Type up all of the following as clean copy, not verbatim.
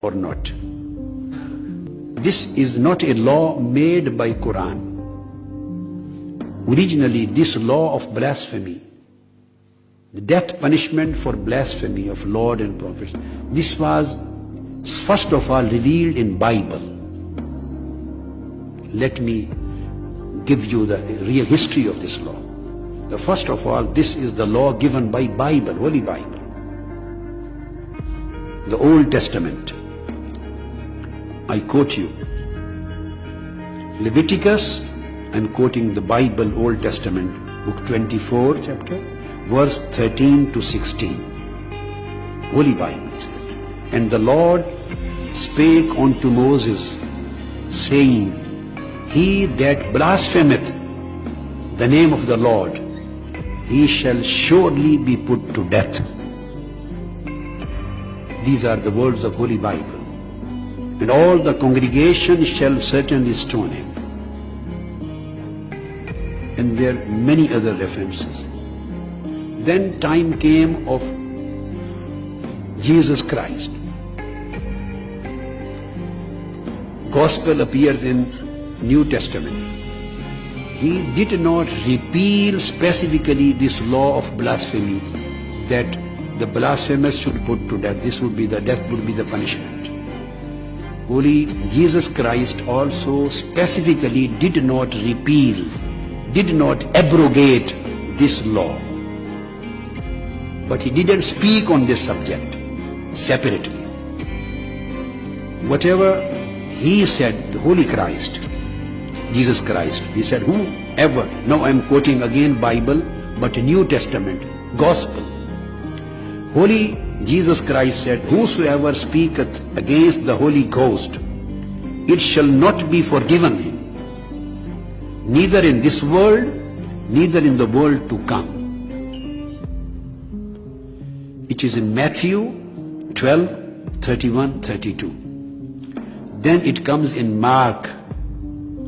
or not. This is not a law made by Quran. Originally, this law of blasphemy, the death punishment for blasphemy of Lord and prophets, this was first of all revealed in Bible. Let me give you the real history of this law. The first of all, this is the law given by Bible, Holy Bible, the Old Testament. I quote you, Leviticus, I'm quoting the Bible, Old Testament, book 24, chapter, verse 13 to 16. Holy Bible says, and the Lord spake unto Moses, saying, he that blasphemeth the name of the Lord, he shall surely be put to death. These are the words of Holy Bible. And all the congregation shall certainly stone him. And there are many other references. Then time came of Jesus Christ. Gospel appears in New Testament. He did not repeal specifically this law of blasphemy, that the blasphemous should put to death. This would be the death, would be the punishment. Holy Jesus Christ also specifically did not repeal, did not abrogate this law. But he didn't speak on this subject separately. Whatever he said, the Holy Christ, Jesus Christ, he said, whoever, now I'm quoting again Bible, but New Testament, Gospel. Holy Jesus Christ said, whosoever speaketh against the Holy Ghost, it shall not be forgiven him, neither in this world, neither in the world to come. It is in Matthew 12, 31, 32. Then it comes in Mark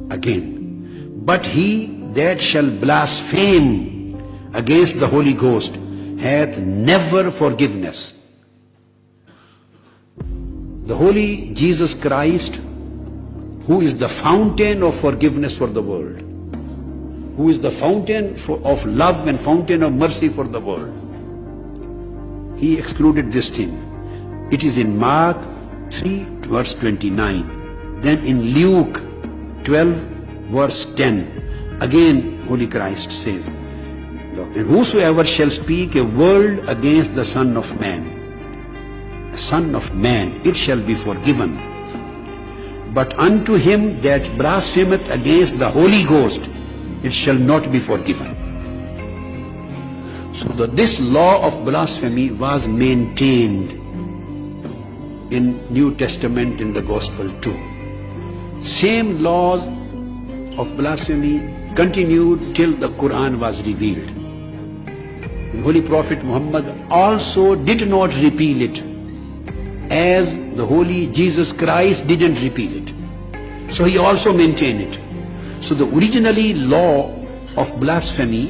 again. But he that shall blaspheme against the Holy Ghost hath never forgiveness. The Holy Jesus Christ, who is the fountain of forgiveness for the world, who is the fountain of love and fountain of mercy for the world, he excluded this thing. It is in Mark 3 verse 29. Then in Luke 12 verse 10, again Holy Christ says, and whosoever shall speak a word against the Son of Man, Son of Man, it shall be forgiven. But unto him that blasphemeth against the Holy Ghost, it shall not be forgiven. So this law of blasphemy was maintained in New Testament, in the Gospel too. Same laws of blasphemy continued till the Quran was revealed. The Holy Prophet Muhammad also did not repeal it, as the Holy Jesus Christ didn't repeal it. So he also maintained it. So the originally law of blasphemy,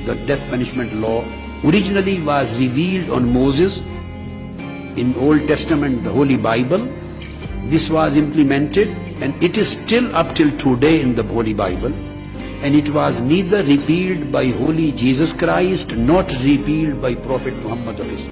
the death punishment law, originally was revealed on Moses in Old Testament, the Holy Bible. This was implemented, and it is still up till today in the Holy Bible. And it was neither repealed by Holy Jesus Christ, not repealed by Prophet Muhammad of Islam.